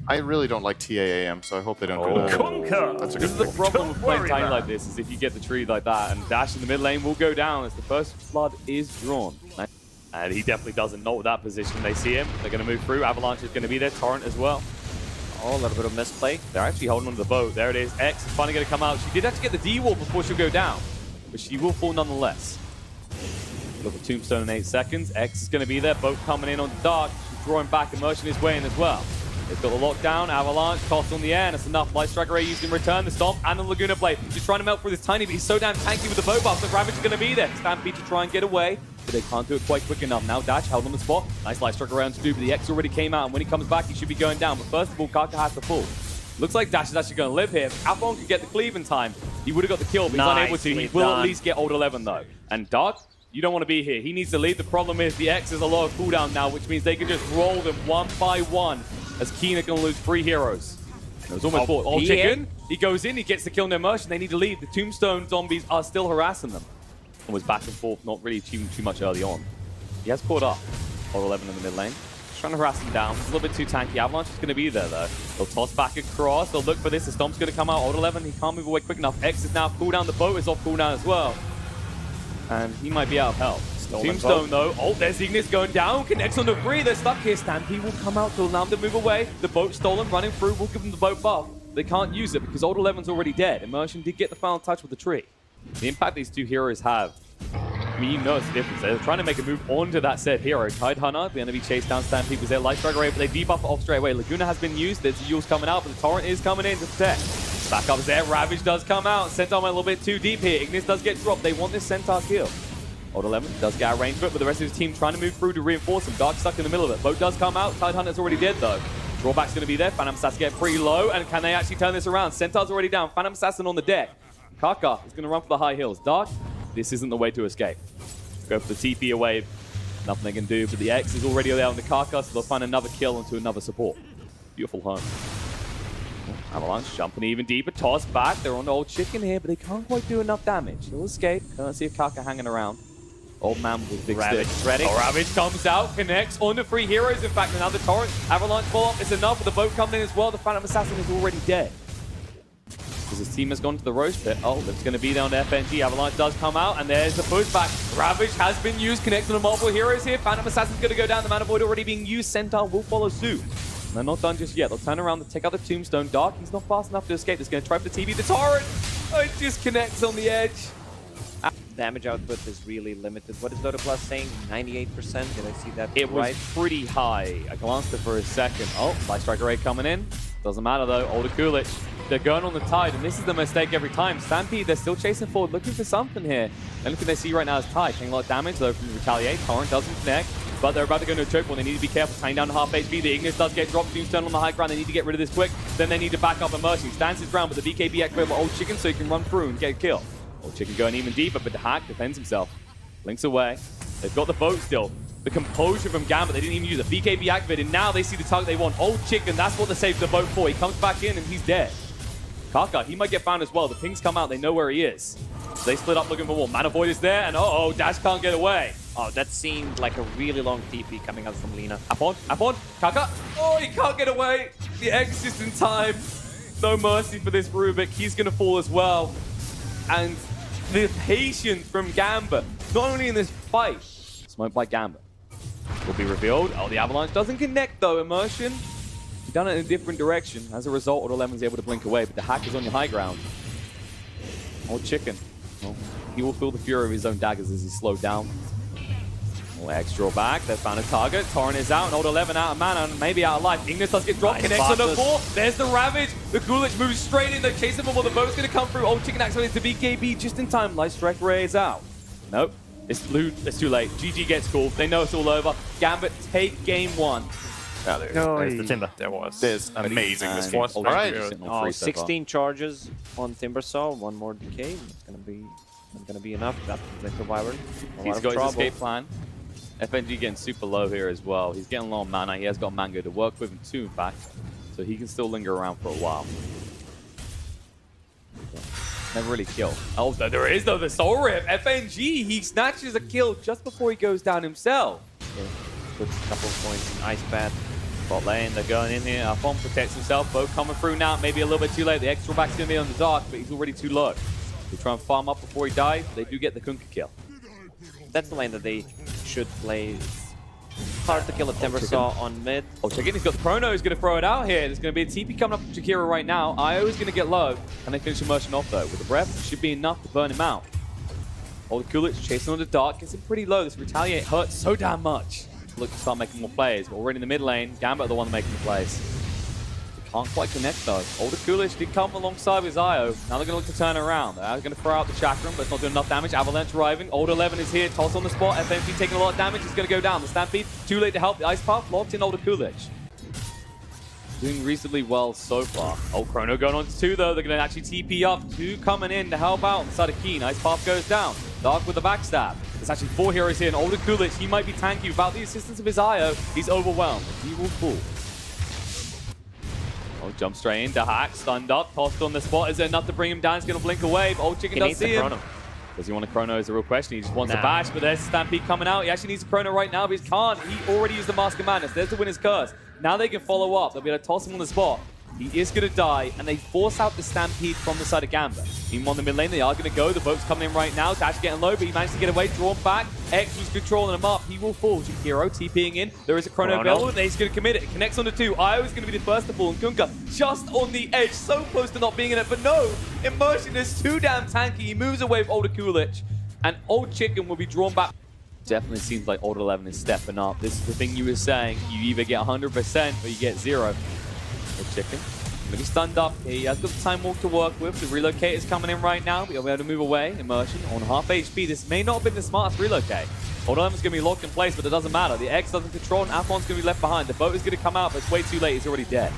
I really don't like TAAM, so I hope they don't do that. Conquer. That's a This good is the thing. problem with playing worry, tiny man. like this, is if you get the tree like that, and Dash in the mid lane will go down as the first blood is drawn. And he definitely doesn't know that position. They see him. They're going to move through. Avalanche is going to be there. Torrent as well. Oh, a little bit of misplay. They're actually holding on to the boat. There it is. X is finally going to come out. She did actually get the D-wall before she'll go down, but she will fall nonetheless. Look at Tombstone in 8 seconds. X is going to be there. Boat coming in on the dark. She's drawing back, immersion his way in as well. They've got the lockdown, Avalanche, Cost on the air, and it's enough. Light Strike Array used in return, the Stomp, and the Laguna Blade. She's trying to melt through this tiny, but he's so damn tanky with the bow buff, so Ravage is going to be there. Stampede to try and get away, but they can't do it quite quick enough. Now Dash held on the spot. Nice Light Strike around to do, but the X already came out, and when he comes back, he should be going down. But first of all, Kaka has to fall. Looks like Dash is actually going to live here. If Afon could get the cleave in time, he would have got the kill, but he's unable to. He will at least get Old 11, though. And Dark, you don't want to be here. He needs to lead. The problem is the X is a lot of cooldown now, which means they can just roll them one by one, as Keen are going to lose 3 heroes. It was almost fought. Old Chicken, he goes in, he gets the kill, no immersion. They need to leave. The Tombstone zombies are still harassing them. And was back and forth, not really too much early on. He has caught up. Old 11 in the mid lane. Just trying to harass him down. It's a little bit too tanky. Avalanche is going to be there, though. They'll toss back across. They'll look for this. The Stomp's going to come out. Old 11, he can't move away quick enough. X is now cooldown. The boat is off cooldown as well. And he might be out of health. Tombstone though, oh, there's Ignis going down, connects on the 3, they're stuck here. Stampede will come out to allow them to move away. The boat stolen, running through, will give them the boat buff. They can't use it because Old 11's already dead. Immersion did get the final touch with the tree. The impact these two heroes have, I mean, you know it's the difference. They're trying to make a move onto that said hero. Tide Hunter, the enemy chase down Stampede was their Light Strike Array, but they debuff it off straight away. Laguna has been used, there's Yule's coming out, but the Torrent is coming in to protect. Backup's there, Ravage does come out. Centaur went a little bit too deep here. Ignis does get dropped. They want this Centaur kill. Old 11 does get a range for it, but the rest of his team trying to move through to reinforce him. Dark stuck in the middle of it. Boat does come out. Tide Hunter's already dead, though. Drawback's going to be there. Phantom Assassin get pretty low, and can they actually turn this around? Centaur's already down. Phantom Assassin on the deck. Kaka is going to run for the high hills. Dark, this isn't the way to escape. Go for the TP away. Nothing they can do, but the X is already there on the Kaka, so they'll find another kill into another support. Beautiful home. Avalanche jumping even deeper. Toss back. They're on the Old Chicken here, but they can't quite do enough damage. He'll escape. Can't see if Kaka hanging around. Old man with big Ravage stick. ready. Oh, Ravage comes out, connects on the 3 heroes. In fact, another Torrent. Avalanche fall up. It's enough with the boat coming in as well. The Phantom Assassin is already dead. Because his team has gone to the roast pit. Oh, that's going to be there on the FNG. Avalanche does come out, and there's the pushback. Ravage has been used, connecting to multiple heroes here. Phantom Assassin's going to go down. The Mana Void already being used. Centaur will follow suit. And they're not done just yet. They'll turn around and take out the Tombstone. Dark, he's not fast enough to escape. He's going to try for the TV. The Torrent! Oh, it just connects on the edge. Damage output is really limited. What is Dota Plus saying? 98%? Did I see that It was right? pretty high. I glanced at it for a second. Oh, Light Strike Array coming in. Doesn't matter though. Older Kulich. They're going on the tide, and this is the mistake every time. Stampede, they're still chasing forward, looking for something here. The only thing they see right now is Tide. Taking a lot of damage though from the Retaliate. Torrent doesn't connect, but they're about to go into a choke point. They need to be careful, tying down to half HP. The Ignis does get dropped. Tombstone on the high ground. They need to get rid of this quick. Then they need to back up Immersion. He stands his ground, but the BKB activated by Old Chicken so he can run through and get a kill. Old Chicken going even deeper, but the Hack defends himself. Blinks away. They've got the boat still. The composure from Gambit, they didn't even use it. BKB activated, now they see the target they want. Old Chicken, that's what they saved the boat for. He comes back in and he's dead. Kaka, he might get found as well. The pings come out, they know where he is. So they split up looking for more. Mana Void is there, and uh-oh, Dash can't get away. Oh, that seemed like a really long TP coming out from Lina. Upon, Kaka. Oh, he can't get away. The X just in time. No mercy for this Rubik. He's going to fall as well. And the patience from Gambit, not only in this fight, smoked by Gambit, will be revealed. Oh, the Avalanche doesn't connect though. Immersion, he's done it in a different direction. As a result, Old 11's able to blink away, but the Hack is on your high ground. Old Chicken, well, he will feel the fury of his own daggers as he's slowed down. X draw back, they've found a target. Torrent is out, and Old 11 out of mana, and maybe out of life. Ignis does get dropped, connects on the 4. There's the Ravage. The Kulich moves straight in. They're chasing him while the boat's going to come through. Old Chicken activates the BKB just in time. Light Strike Ray is out. Nope, it's too late. GG gets called. They know it's all over. Gambit take game 1. Yeah, there's the Timber. There was. This amazing. This was. All right. 16 charges on Timbersaw, 1 more decay. It's gonna be enough. That's the Wyvern. He's got his escape plan. FNG getting super low here as well. He's getting low on mana. He has got Mango to work with him too, in fact. So he can still linger around for a while. Never really kill. Oh, there is though, the Soul Rip. FNG, he snatches a kill just before he goes down himself. Puts a couple of points in Ice Bat. Bot lane, they're going in here. Afon protects himself. Boat coming through now. Maybe a little bit too late. The extra back's going to be on the dark, but he's already too low. They try and farm up before he dies. They do get the Kunkka kill. That's the lane that they should play. It's hard to kill a Timbersaw on mid. Oh, Chicken, he's got the Chrono. He's going to throw it out here. There's going to be a TP coming up from Jakira right now. Io is going to get low, and they finish immersion off though. With the breath, it should be enough to burn him out. Old Kulich chasing on the dark, gets him pretty low. This retaliate hurts so damn much. Look to start making more plays, but already in the mid lane, Gambit are the one making the plays. They can't quite connect though. Older Kulich did come alongside with Io. Now they're going to look to turn around. They're going to throw out the chakram, but it's not doing enough damage. Avalanche arriving. Old 11 is here. Toss on the spot. FMP taking a lot of damage. He's going to go down. The Stampede, too late to help. The Ice Path locked in Older Kulich. Doing reasonably well so far. Old Chrono going on to 2 though. They're going to actually TP up. 2 coming in to help out on the side of Keen. Ice Path goes down. Dark with the backstab. There's actually 4 heroes here, and Older Kulich, he might be tanky. Without the assistance of his Io, he's overwhelmed. He will fall. Oh, jump straight in. The hack, stunned up, tossed on the spot. Is there enough to bring him down? He's going to blink away, but Old Chicken does see him. Does he want a Chrono is the real question. He just wants a bash, but there's Stampede coming out. He actually needs a Chrono right now, but he can't. He already used the Mask of Madness. There's the winner's curse. Now they can follow up. They'll be able to toss him on the spot. He is going to die, and they force out the Stampede from the side of Gambit. Meanwhile, in the mid lane, they are going to go. The boat's coming in right now. Dash getting low, but he managed to get away, drawn back. X was controlling him up. He will fall. Jakiro TPing in. There is a Chrono available, and he's going to commit it. It connects on the 2. Io is going to be the first to fall, and Kunkka just on the edge, so close to not being in it. But no, Immersion is too damn tanky. He moves away with Older Kulich, and Old Chicken will be drawn back. Definitely seems like Old 11 is stepping up. This is the thing you were saying. You either get 100% or you get 0. Old Chicken. He's stunned up. He has got the time walk to work with. The relocate is coming in right now. He'll be able to move away. Immersion on half HP. This may not have been the smartest relocate. Old 11's going to be locked in place, but it doesn't matter. The X doesn't control, and Afon's going to be left behind. The boat is going to come out, but it's way too late. He's already dead.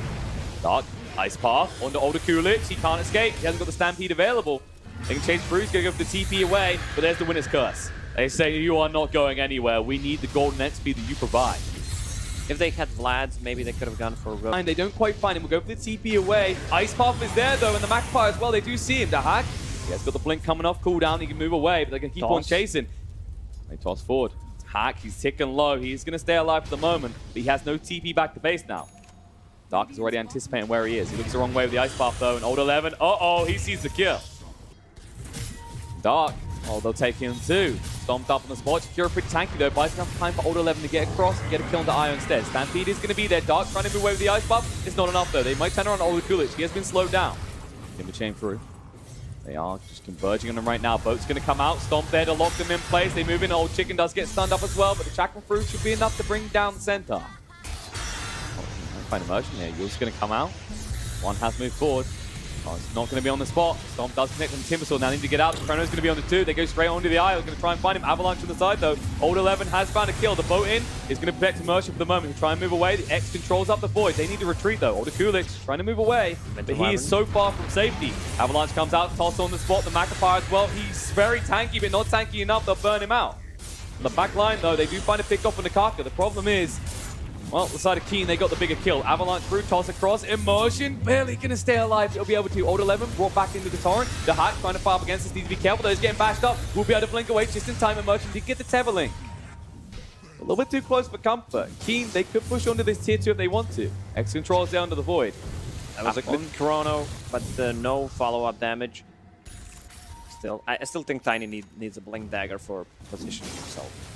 Dark, Ice Path, onto Older Kulich. He can't escape. He hasn't got the Stampede available. They can chase through. He's going to go for the TP away, but there's the winner's curse. They say, you are not going anywhere. We need the golden XP that you provide. If they had Vlad's, maybe they could have gone for a rope. They don't quite find him. We'll go for the TP away. Ice Path is there, though, and the Magpie as well. They do see him. The hack. He has got the blink coming off cooldown. He can move away, but they can keep on chasing. They toss forward. Hack, he's ticking low. He's going to stay alive for the moment, but he has no TP back to base now. Dark is already anticipating where he is. He looks the wrong way with the Ice Path, though, and Old 11. Uh-oh, he sees the kill. Dark. Oh, they'll take him too. Stomped up on the spot. Jakiro pretty tanky though. Buys enough time for Old 11 to get across and get a kill on the Io instead. Stampede is going to be there. Dark trying to move away with the Ice Buff. It's not enough though. They might turn around Older Kulich. He has been slowed down. Give him a chain through. They are just converging on him right now. Boat's going to come out. Stomp there to lock them in place. They move in. Old Chicken does get stunned up as well, but the chakram through should be enough to bring down the center. Find immersion here. Yule's going to come out. One has moved forward. Oh, it's not going to be on the spot. Stomp does connect on Timbersaw. Now they need to get out. The Chrono's going to be on the 2. They go straight onto the Eye. They're going to try and find him. Avalanche on the side, though. Old 11 has found a kill. The boat in is going to protect Immersion for the moment. He'll try and move away. The X controls up the void. They need to retreat, though. Older Kulich trying to move away, but he is so far from safety. Avalanche comes out, toss on the spot. The Magpie as well. He's very tanky, but not tanky enough. They'll burn him out. On the back line, though, they do find a pick off on the Kaka. The problem is, well, the side of Keen, they got the bigger kill. Avalanche through, toss across. Immersion, barely going to stay alive. He'll be able to. Old 11 brought back into the torrent. The Hack trying to fire up against this. Needs to be careful, though. He's getting bashed up. We'll be able to blink away just in time. Immersion did get the tether link. A little bit too close for comfort. Keen, they could push onto this tier 2 if they want to. X controls down to the void. That was a good chrono, but no follow-up damage. I still think Tiny needs a blink dagger for positioning himself.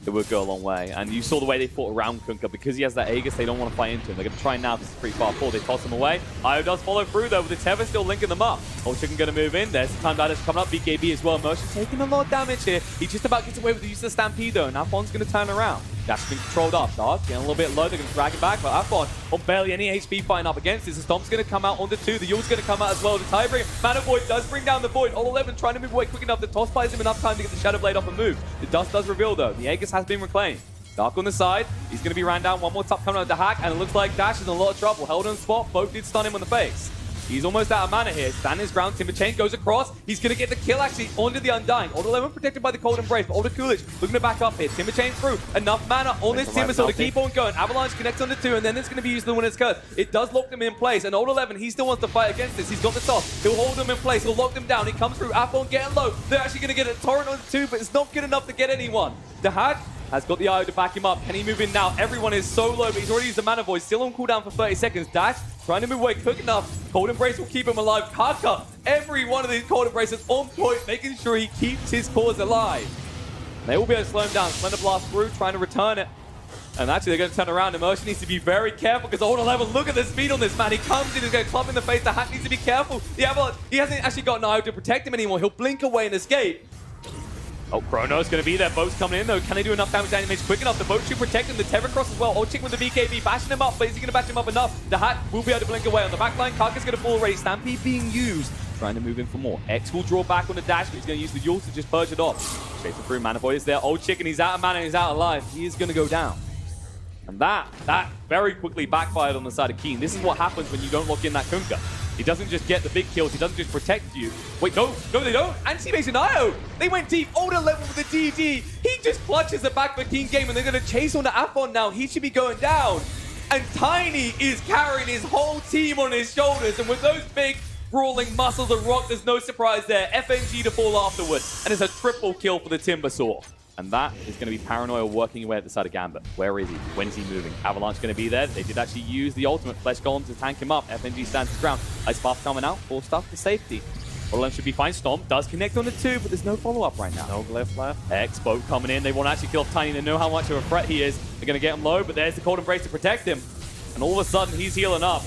It would go a long way. And you saw the way they fought around Kunkka. Because he has that Aegis, they don't want to fight into him. They're going to try now because it's pretty far forward. They toss him away. Io does follow through, though, with the tether still linking them up. Old Chicken going to move in. There's the time that is coming up. BKB as well. Immersion taking a lot of damage here. He just about gets away with the use of the Stampede, though. And Afon's going to turn around. That's been controlled up. Dark getting a little bit low. They're going to drag it back. But Afon on barely any HP fighting up against this. The Stomp's going to come out on the 2. The Yule's going to come out as well. The tiebreaker. Mana Void does bring down the Void. Old 11 trying to move away quick enough. The toss buys him enough time to get the Shadow Blade off and move. The dust does reveal, though. The Aegis has been reclaimed. Dark on the side. He's going to be ran down. One more top coming out of the Hack. And it looks like Dash is in a lot of trouble. Held on the spot. Both did stun him on the face. He's almost out of mana here. Stand his ground. Timber Chain goes across. He's going to get the kill actually onto the Undying. Old 11 protected by the Cold Embrace. But Older Kulich looking to back up here. Timber Chain through. Enough mana on this Timbersaw to keep on going. Avalanche connects on the 2 and then it's going to be used the winner's curse. It does lock them in place. And Old 11, he still wants to fight against this. He's got the toss. He'll hold them in place. He'll lock them down. He comes through. Afon getting low. They're actually going to get a torrent on the 2, but it's not good enough to get anyone. The Hack has got the IO to back him up. Can he move in now? Everyone is so low, but he's already used the Mana Void. Still on cooldown for 30 seconds. Dash, trying to move away quick enough. Cold Embrace will keep him alive. Kaka, every one of these Cold Embraces on point, making sure he keeps his cause alive. They will be able to slow him down. Slender Blast through, trying to return it. And actually, they're going to turn around. Immersion needs to be very careful because Old 11, look at the speed on this man. He comes in, he's going to club in the face. The Hack needs to be careful. The Avalanche, he hasn't actually got an IO to protect him anymore. He'll blink away and escape. Oh, Chrono's going to be there. Boat's coming in, though. Can they do enough damage to animate quick enough? The boat should protect him. The Terror Cross as well. Old Chick with the BKB, bashing him up, but is he going to bash him up enough? The Hack will be able to blink away. On the back line, Kaka's going to fall already. Stampede being used. Trying to move in for more. X will draw back on the dash, but he's going to use the Yule to just purge it off. Chasing through. Mana Void is there. Old Chicken, he's out of mana, he's out of life. He is going to go down. And that very quickly backfired on the side of Keen. This is what happens when you don't lock in that Kunkka. He doesn't just get the big kills, he doesn't just protect you. Wait, no, they don't. Anti-Mage and IO, they went deep. Older level with the DD. He just clutches the back of a Keen game, and they're going to chase on the Afon now. He should be going down. And Tiny is carrying his whole team on his shoulders, and with those big brawling muscles of rock, there's no surprise there. FNG to fall afterwards, and it's a triple kill for the Timbersaw. And that is going to be Paranoia working away at the side of Gambit. Where is he? When is he moving? Avalanche going to be there. They did actually use the ultimate Flesh Golem to tank him up. FNG stands his ground. Ice Path coming out. Full stuff for safety. Orlem should be fine. Stomp does connect on the 2, but there's no follow-up right now. No glyph left. X Boat coming in. They want to actually kill Tiny. They know how much of a threat he is. They're going to get him low, but there's the Cold Embrace to protect him. And all of a sudden, he's healing up.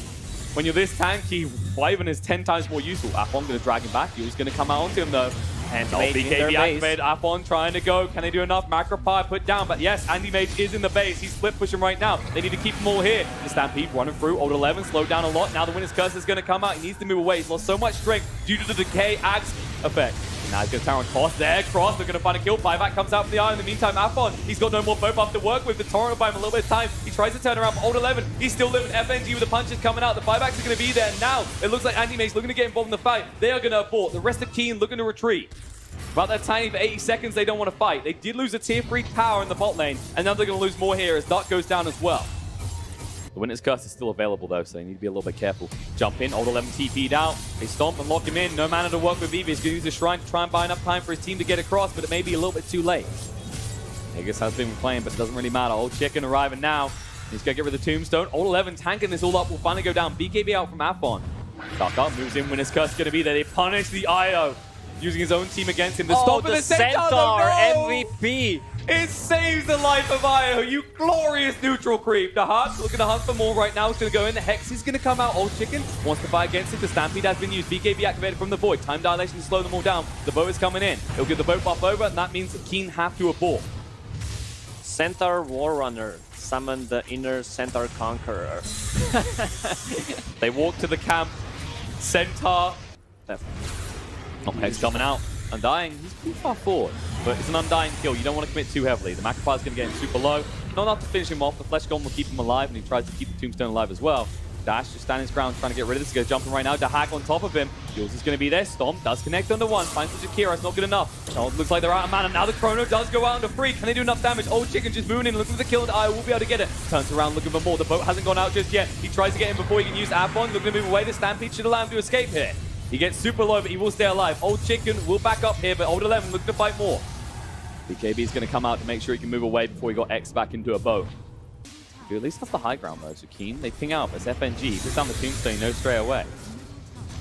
When you're this tanky, Wyvern is 10 times more useful. Afon going to drag him back. Yule's going to come out onto him, though. And BKB activated. Afon trying to go. Can they do enough? Macropie put down. But yes, Andy Mage is in the base. He's split pushing right now. They need to keep them all here. The Stampede running through. Old 11 slowed down a lot. Now the Winner's Curse is going to come out. He needs to move away. He's lost so much strength due to the Decay Axe effect. Now he's going to turn on Cross there. Cross, they're going to find a kill. Buyback comes out from the eye. In the meantime, Afon, he's got no more boat buff to work with. The Torrent will buy him a little bit of time. He tries to turn around, but Old 11, he's still living. FNG with the punches coming out. The buybacks are going to be there. Now it looks like Andy Mage's looking to get involved in the fight. They are going to abort. The rest of Keen looking to retreat. About that Tiny for 80 seconds, they don't want to fight. They did lose a tier 3 tower in the bot lane, and now they're going to lose more here as Dark goes down as well. The Winter's Curse is still available though, so they need to be a little bit careful. Jump in, Old 11 TP'd out. They stomp and lock him in. No mana to work with Vivi. He's going to use the Shrine to try and buy enough time for his team to get across, but it may be a little bit too late. Aegis has been playing, but it doesn't really matter. Old Chicken arriving now. He's going to get rid of the Tombstone. Old 11 tanking this all up will finally go down. BKB out from Afon. Dark up, moves in. Winter's Curse is going to be there. They punish the IO. Using his own team against him. The stop of the Centaur, MVP. It saves the life of Io, you glorious neutral creep. The Heart's looking to hunt for more right now. It's going to go in. The Hex is going to come out. Old Chicken wants to fight against it. The Stampede has been used. BKB activated from the Void. Time dilation to slow them all down. The boat is coming in. He'll give the boat buff over, and that means that Keen have to abort. Centaur Warrunner. Summon the inner Centaur Conqueror. They walk to the camp. Centaur. Definitely. Hex coming out. Undying, he's pretty far forward, but it's an Undying kill. You don't want to commit too heavily. The Macropie's going to get him super low. Not enough to finish him off. The Flesh Golem will keep him alive, and he tries to keep the Tombstone alive as well. Dash just standing his ground, trying to get rid of this. He's going to jump him right now. Dahak on top of him. Jules is going to be there. Stomp does connect onto 1. Finds the Jakira. It's not good enough. Oh, looks like they're out of mana. Now the Chrono does go out onto 3. Can they do enough damage? Old Chicken just moving in, looking for the kill, and I will be able to get it. Turns around looking for more. The boat hasn't gone out just yet. He tries to get in before he can use Avon. Looking to move away. The Stampede should allow him to escape here. He gets super low, but he will stay alive. Old Chicken will back up here, but Old 11 looking to fight more. BKB is going to come out to make sure he can move away before he got X back into a boat. He at least has the high ground though, so Keen. They ping out. It's FNG. He puts down the Tombstone, he knows straight away.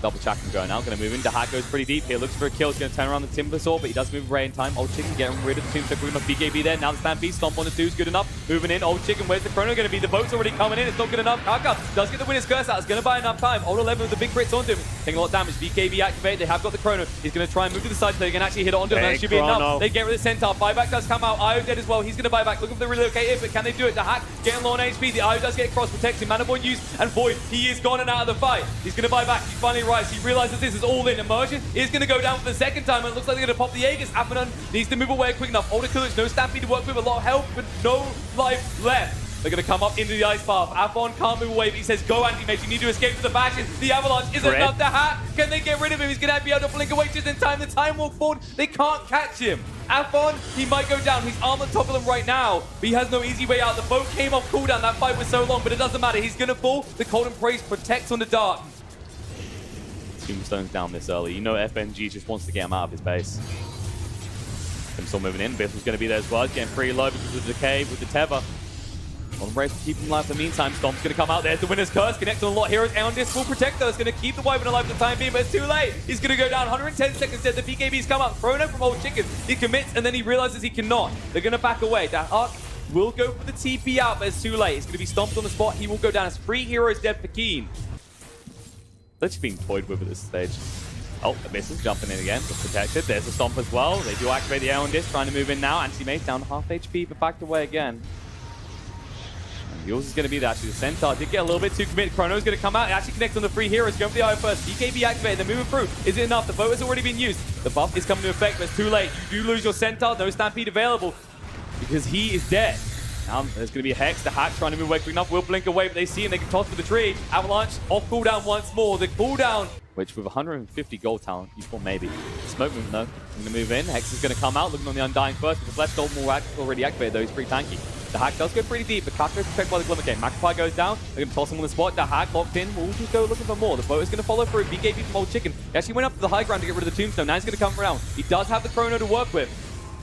Double check him going out. Going to move in. Dahak goes pretty deep here. Looks for a kill. He's going to turn around the Timbersaw, but he does move Ray in time. Old Chicken getting rid of the Tombstone. Quick enough. BKB there. Now the Stampede. Stomp on the 2 is good enough. Moving in. Old Chicken. Where's the Chrono going to be? The boat's already coming in. It's not good enough. Kaka does get the Winner's Curse out. It's going to buy enough time. Old 11 with the big crits onto him. Taking a lot of damage. BKB activated. They have got the Chrono. He's going to try and move to the side so they can actually hit it onto him. That should be enough. They get rid of the Centaur. Buyback does come out. Io dead as well. He's going to buy back. Looking for the relocator, but can they do it? Dahak getting low on HP. The Io does get across. Protects him. Mana Void used. And Void, he is gone and out of the fight. He's going to buy back. He finally rises. He realizes this is all in. Immersion is going to go down for the second time, and it looks like they're going to pop the Aegis. Aponon needs to move away quick enough. Older Coolidge, no Stampede to work with, a lot of health, but no life left. They're going to come up into the ice path. Afon can't move away, but he says, go Anti-Mage, you need to escape to the bashes. The Avalanche isn't enough to hack. Can they get rid of him? He's going to be able to blink away just in time. The time walk forward, they can't catch him. Afon, he might go down. He's on the top of them right now, but he has no easy way out. The boat came off cooldown. That fight was so long, but it doesn't matter. He's going to fall. The Cold Embrace protects on the Dark. Tombstone's down this early. You know FNG just wants to get him out of his base. I'm still moving in. Bissell's going to be there as well. He's getting pretty low because of the decay with the tether. On race to keep him alive for the meantime. Stomp's going to come out. There's the winner's curse. Connects on a lot. Heroes on this will protect us. Going to keep the Wyvern alive for the time being, but it's too late. He's going to go down. 110 seconds dead. The BKB's come out. Chrono from Old Chicken. He commits and then he realizes he cannot. They're going to back away. That Arc will go for the TP out, but it's too late. It's going to be stomped on the spot. He will go down as 3 heroes dead for Keen. That's being toyed with at this stage. Oh, the misses jumping in again. Just protected. There's a stomp as well. They do activate the Aeon Disc, trying to move in now. Anti-Mage down half HP, but backed away again. Yours is going to be that. Actually, the Centaur did get a little bit too committed. Chrono's going to come out. It actually connects on the 3 heroes. Going for the Eye first. BKB activated. They're moving through. Is it enough? The boat has already been used. The buff is coming to effect, but it's too late. You do lose your Centaur. No Stampede available because he is dead. Now there's going to be a Hex. The Hack trying to move away quick enough. Will blink away, but they see him. They can toss for the tree. Avalanche off cooldown once more. The cooldown, which with 150 gold talent, you thought maybe. Smoke movement though. I'm going to move in. Hex is going to come out. Looking on the Undying first. With the Flesh Gold more already activated though. He's pretty tanky. The Hack does go pretty deep, but Kaka is protected by the Glimmer Game. Magpie goes down. They're going to toss him on the spot. The Hack locked in. We'll just go looking for more. The boat is going to follow through. BKB from Old Chicken. He actually went up to the high ground to get rid of the Tombstone. Now he's going to come around. He does have the Chrono to work with.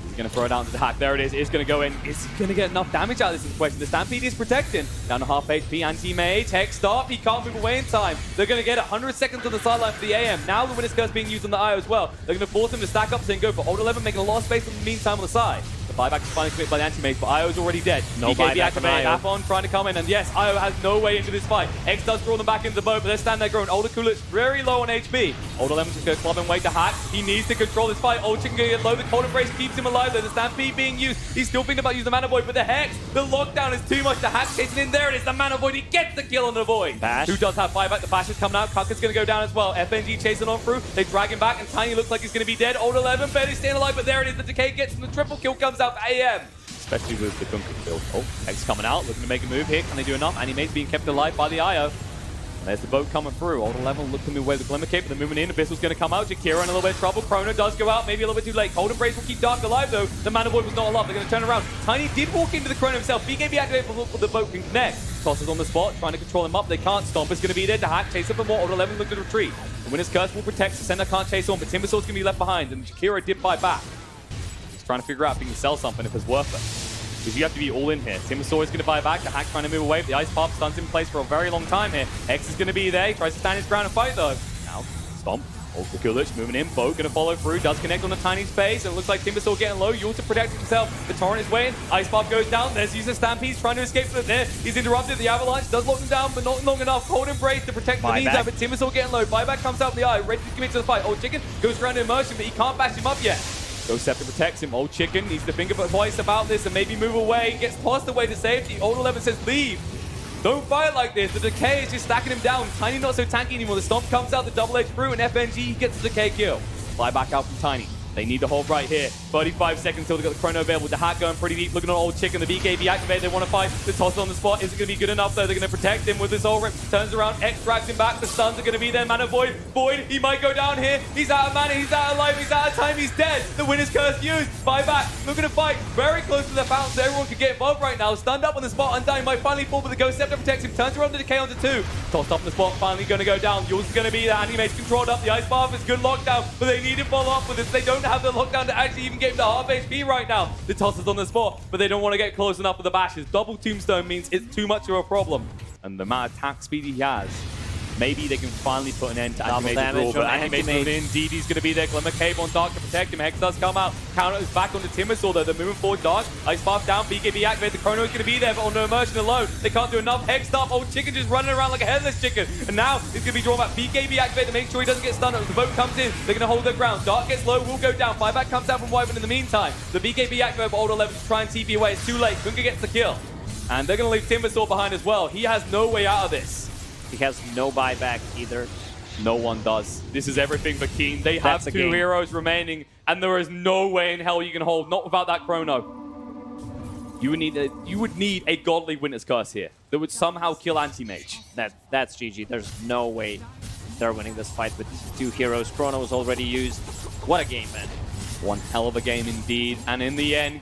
He's going to throw it down to the Hack. There it is. It's going to go in. Is he going to get enough damage out of this question? The Stampede is protecting. Down to half HP. Anti-Mage. Hex stop. He can't move away in time. They're going to get 100 seconds on the sideline for the AM. Now the Winner's Curse being used on the IO as well. They're going to force him to stack up so he can go for Old 11, making a lot of space in the meantime on the side. The buyback is finally committed by the Anti-Mage, but IO is already dead. No BKB buyback activated. from Afon trying to come in, and yes, IO has no way into this fight. X does draw them back into the boat, but they're standing there growing. Older Kulich very low on HP. Old 11 just goes club and wait to Hack. He needs to control this fight. Old Chicken going to get low. The Cold Embrace keeps him alive. There's a Stampede being used. He's still thinking about using the Mana Void, but the Hex, the lockdown is too much. The Hack chasing in. There it is, the Mana Void. He gets the kill on the Void. Bash. Who does have buyback? The Bash is coming out. Kuka's going to go down as well. FNG chasing on through. They drag him back, and Tiny looks like he's going to be dead. Old 11 barely staying alive, but there it is. The Decay gets him. The triple kill comes out for AM. Especially with the Gunker kill. Oh, X coming out, looking to make a move here. Can they do enough? Animate's being kept alive by the IO. And there's the boat coming through. Old 11 looking to move away with the Glimmer Cape, but they're moving in. Abyssal's going to come out. Jakira in a little bit of trouble. Chrono does go out, maybe a little bit too late. Cold Embrace will keep Dark alive though. The Mana Void was not alive. They're going to turn around. Tiny did walk into the Chrono himself. BKB activated before the boat can connect. Tosses on the spot, trying to control him up. They can't. Stomp is going to be there to Hack. Chase up for more. Old 11 look to retreat. The Winner's Curse will protect. The center can't chase on, but Timbersaw's going to be left behind. And Jakira did buy back. He's trying to figure out if he can sell something if it's worth it. Because you have to be all in here. Timbersaw is going to buy back. The Hack trying to move away. The Ice Pop stuns in place for a very long time here. X is going to be there. He tries to stand his ground and fight though. Now, Stomp. Old Kulich moving in. Boat going to follow through. Does connect on the tiny space. And it looks like Timbersaw getting low. Yul to protect himself. The Torrent is waiting. Ice Pop goes down. There's user Stampede. He's trying to escape from there. He's interrupted. The Avalanche does lock him down, but not long enough. Cold Embrace to protect the meantime. But Timbersaw getting low. Buyback comes out from the eye. Ready to commit to the fight. Old Chicken goes around to immersion, but he can't bash him up yet. Ghost Scepter protects him. Old Chicken needs to think twice about this and maybe move away. Gets tossed away to safety. Old 11 says, leave. Don't fight like this. The Decay is just stacking him down. Tiny not so tanky anymore. The Stomp comes out, the double-edged through, and FNG gets the Decay kill. Fly back out from Tiny. They need to hold right here. 35 seconds till they got the Chrono available. The Hack going pretty deep. Looking at Old Chicken. The BKB activated. They want to fight. The toss on the spot isn't going to be good enough though. They're going to protect him with this Ulrip. Turns around. X drags him back. The stuns are going to be there. Mana Void. Void. He might go down here. He's out of mana. He's out of life. He's out of time. He's dead. The Winner's Curse used. Buyback. Looking to fight. Very close to the fountain so everyone can get involved right now. Stunned up on the spot. Undying might finally fall, but the Ghost Scepter protects him. Turns around the Decay onto 2. Tossed up on the spot. Finally going to go down. Yours is going to be there. Animate's controlled up. The Ice Bath is good lockdown, but they need to follow up with this. They don't have the lockdown to actually even get him to half HP right now. The toss is on the spot, but they don't want to get close enough with the bashes. Double Tombstone means it's too much of a problem. And the amount of attack speed he has, maybe they can finally put an end to Animated Rule, but Animated moving in. DD's going to be there. Glimmer Cave on Dark to protect him. Hex does come out. Counter is back onto Timbersaw though. They're moving forward. Dark. Ice Bath down. BKB activated. The Chrono is going to be there, but on no immersion alone. They can't do enough. Hex up. Old Chicken just running around like a headless chicken. And now it's going to be drawn back. BKB activated to make sure he doesn't get stunned. As the boat comes in, they're going to hold their ground. Dark gets low. Will go down. Buyback comes out from Wyvern in the meantime. The BKB activated by Old 11 to try and TP away. It's too late. Gunga gets the kill. And they're going to leave Timbersaw behind as well. He has no way out of this. He has no buyback either. No one does. This is everything but Keen. They have 2 heroes remaining, and there is no way in hell you can hold, not without that Chrono. You would need a godly Winner's Curse here that would somehow kill Anti-Mage. That's GG. There's no way they're winning this fight with 2 heroes. Chrono was already used. What a game, man. One hell of a game indeed, and in the end,